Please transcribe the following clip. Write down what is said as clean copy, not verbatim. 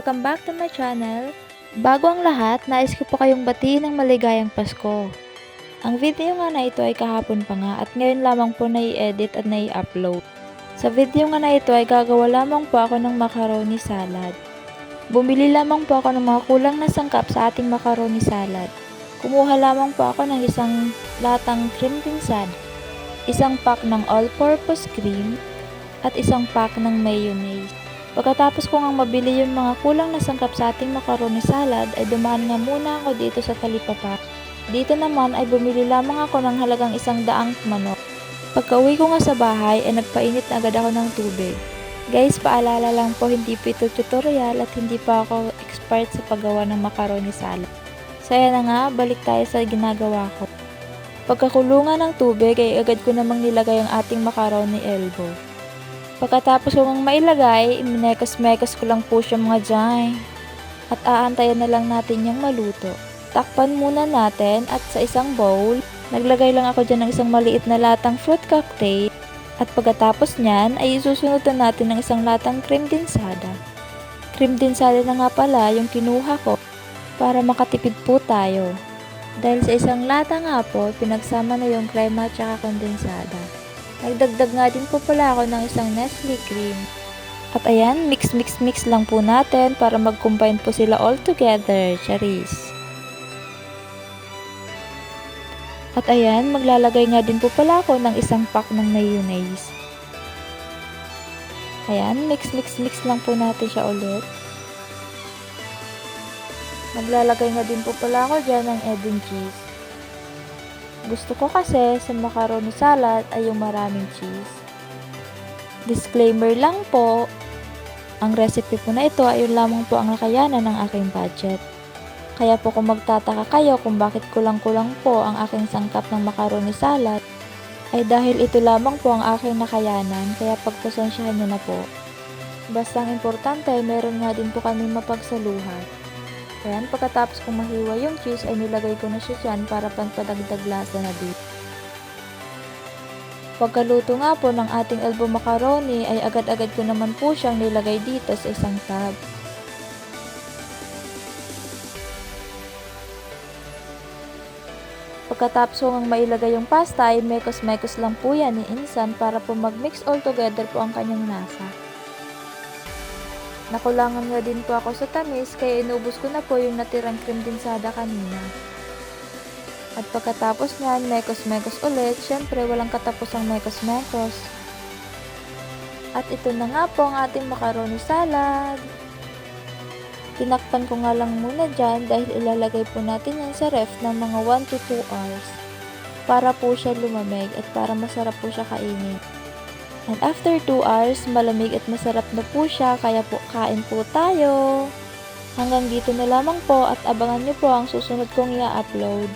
welcome back to my channel. Bago ang lahat, nais ko po kayong batiin ng maligayang Pasko. Ang video nga na ito ay kahapon pa nga at ngayon lamang po nai-edit at nai-upload. Sa video nga na ito ay gagawa lamang po ako ng macaroni salad. Bumili lamang po ako ng mga kulang na sangkap sa ating macaroni salad. Kumuha lamang po ako ng isang latang cream tinsad, isang pack ng all-purpose cream, at isang pack ng mayonnaise. Pagkatapos ko ngang mabili yung mga kulang na sangkap sa ating macaroni salad, ay dumaan nga muna ako dito sa talipapa. Dito naman ay bumili lamang ako ng halagang 100 manok. Pagka-uwi ko nga sa bahay ay nagpainit na agad ako ng tubig. Guys, paalala lang po, hindi po ito tutorial at hindi pa ako expert sa paggawa ng macaroni salad. So ayan na nga, balik tayo sa ginagawa ko. Pagkakulungan ng tubig ay agad ko namang nilagay ang ating macaroni elbow. Pagkatapos ko ngang mailagay, minekos-mekos ko lang po siya mga dyan. At aantayan na lang natin yung maluto. Takpan muna natin at sa isang bowl, naglagay lang ako dyan ng isang maliit na latang fruit cocktail. At pagkatapos nyan, ay isusunod na natin ng isang latang cream dinsada. Cream dinsada na nga pala yung kinuha ko para makatipid po tayo. Dahil sa isang lata nga po, pinagsama na yung crema at saka kondensada. Nagdagdag nga din po pala ako ng isang Nestle cream. At ayan, mix lang po natin para mag-combine po sila all together. Charis! At ayan, maglalagay nga din po pala ako ng isang pack ng mayonnaise. Ayan, mix lang po natin siya ulit. Maglalagay nga din po pala ako dyan ng Edam cheese. Gusto ko kasi sa macaroni salad ay yung maraming cheese. Disclaimer lang po, ang recipe po na ito ay yun lamang po ang nakayanan ng aking budget. Kaya po kung magtataka kayo kung bakit kulang-kulang po ang aking sangkap ng macaroni salad, ay dahil ito lamang po ang aking nakayanan, kaya pagpasensyahan nyo na po. Basta ang importante ay meron nga din po kami mapagsaluhan. Ayan, pagkatapos kong mahiwa yung cheese ay nilagay ko na siya dyan para pampadagdag lasa na dito. Pagkaluto nga po ng ating elbow macaroni ay agad-agad ko naman po siyang nilagay dito sa isang tub. Pagkatapos ko ngang mailagay yung pasta ay mekos-mekos lang po yan ni Insan para po mag-mix all together po ang kanyang lasa. Nakulangan nga din po ako sa tamis kaya inubos ko na po yung natirang cream dinsada kanina. At pagkatapos nyan, mekos-mekos ulit, syempre walang katapusang mekos-mekos. At ito na nga po ang ating macaroni salad. Tinakpan ko nga lang muna dyan dahil ilalagay po natin yan sa ref ng mga 1 to 2 hours. Para po siya lumamig at para masarap po siya kainin. And after 2 hours, malamig at masarap na po siya, kaya po kain po tayo. Hanggang dito na lamang po at abangan nyo po ang susunod kong i-upload.